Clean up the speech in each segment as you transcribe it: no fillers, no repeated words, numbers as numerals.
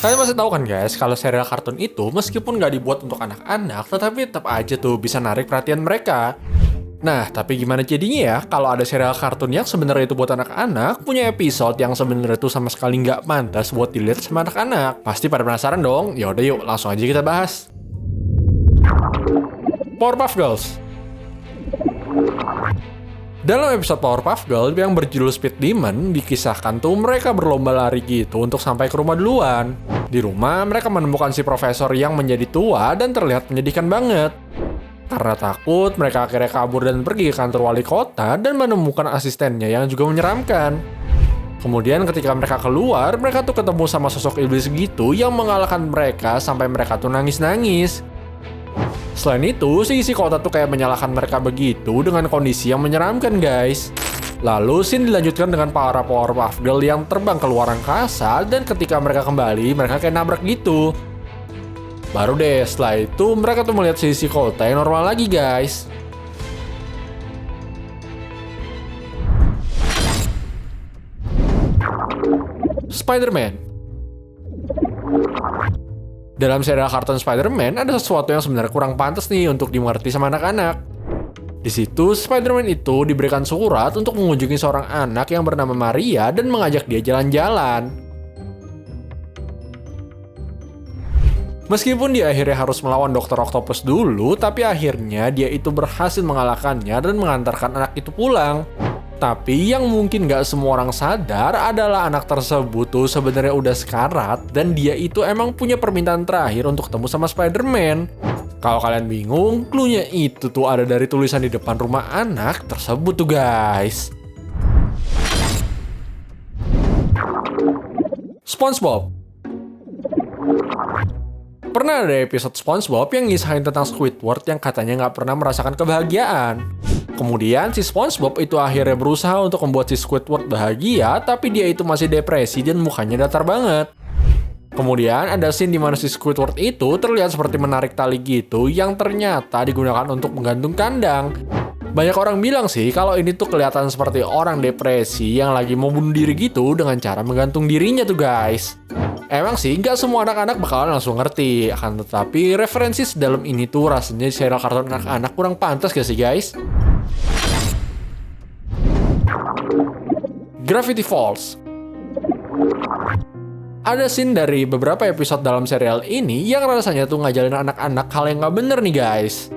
Kalian pasti tahu kan guys, kalau serial kartun itu meskipun nggak dibuat untuk anak-anak, tetapi tetap aja tuh bisa narik perhatian mereka. Nah, tapi gimana jadinya ya kalau ada serial kartun yang sebenarnya itu buat anak-anak, punya episode yang sebenarnya itu sama sekali nggak pantas buat dilihat sama anak-anak? Pasti pada penasaran dong? Yaudah yuk, langsung aja kita bahas. Powerpuff Girls. Dalam episode Powerpuff Girls yang berjudul Speed Demon, dikisahkan tuh mereka berlomba lari gitu untuk sampai ke rumah duluan. Di rumah, mereka menemukan si profesor yang menjadi tua dan terlihat menyedihkan banget. Karena takut, mereka akhirnya kabur dan pergi ke kantor wali kota dan menemukan asistennya yang juga menyeramkan. Kemudian ketika mereka keluar, mereka tuh ketemu sama sosok iblis gitu yang mengalahkan mereka sampai mereka tuh nangis-nangis. Selain itu, si isi kota tuh kayak menyalahkan mereka begitu dengan kondisi yang menyeramkan guys. Lalu scene dilanjutkan dengan para Powerpuff Girl yang terbang ke luar angkasa dan ketika mereka kembali, mereka kayak nabrak gitu. Baru deh setelah itu mereka tuh melihat si isi kota yang normal lagi guys. Spider-Man. Dalam serial kartun Spider-Man ada sesuatu yang sebenarnya kurang pantas nih untuk dimengerti sama anak-anak. Di situ, Spider-Man itu diberikan surat untuk mengunjungi seorang anak yang bernama Maria dan mengajak dia jalan-jalan. Meskipun dia akhirnya harus melawan Dr. Octopus dulu, tapi akhirnya dia itu berhasil mengalahkannya dan mengantarkan anak itu pulang. Tapi yang mungkin gak semua orang sadar adalah anak tersebut tuh sebenarnya udah sekarat dan dia itu emang punya permintaan terakhir untuk ketemu sama Spider-Man. Kalau kalian bingung, cluenya itu tuh ada dari tulisan di depan rumah anak tersebut tuh guys. SpongeBob. Pernah ada episode SpongeBob yang ngisahin tentang Squidward yang katanya nggak pernah merasakan kebahagiaan. Kemudian si SpongeBob itu akhirnya berusaha untuk membuat si Squidward bahagia, tapi dia itu masih depresi dan mukanya datar banget. Kemudian ada scene di mana si Squidward itu terlihat seperti menarik tali gitu yang ternyata digunakan untuk menggantung kandang. Banyak orang bilang sih kalau ini tuh kelihatan seperti orang depresi yang lagi mau bunuh diri gitu dengan cara menggantung dirinya tuh guys. Emang sih nggak semua anak-anak bakalan langsung ngerti, akan tetapi referensi dalam ini tuh rasanya serial kartun anak-anak kurang pantas gak sih guys? Gravity Falls. Ada scene dari beberapa episode dalam serial ini yang rasanya tuh ngajarin anak-anak hal yang nggak bener nih guys.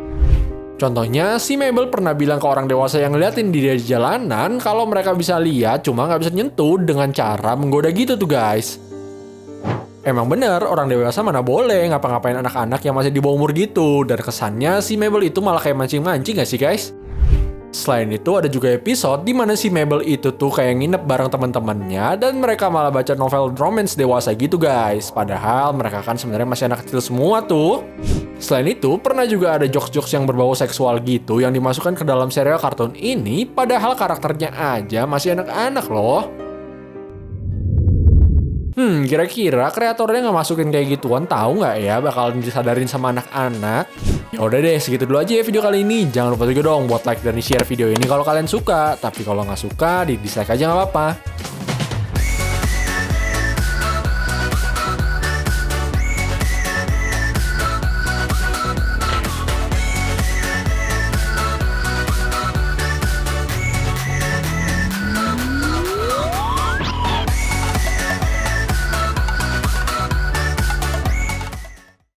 Contohnya, si Mabel pernah bilang ke orang dewasa yang ngeliatin dia di jalanan kalau mereka bisa lihat cuma nggak bisa nyentuh dengan cara menggoda gitu tuh guys. Emang bener, orang dewasa mana boleh ngapa-ngapain anak-anak yang masih di bawah umur gitu. Dan kesannya si Mabel itu malah kayak mancing-mancing gak sih guys? Selain itu ada juga episode di mana si Mabel itu tuh kayak nginep bareng teman-temannya dan mereka malah baca novel romance dewasa gitu guys. Padahal mereka kan sebenarnya masih anak kecil semua tuh. Selain itu pernah juga ada jokes-jokes yang berbau seksual gitu yang dimasukkan ke dalam serial kartun ini, padahal karakternya aja masih anak-anak loh. Kira-kira kreatornya nggak masukin kayak gituan tahu nggak ya bakalan disadarin sama anak-anak? Ya udah deh, segitu dulu aja ya video kali ini. Jangan lupa juga dong buat like dan share video ini kalau kalian suka. Tapi kalau nggak suka, di dislike aja nggak apa-apa.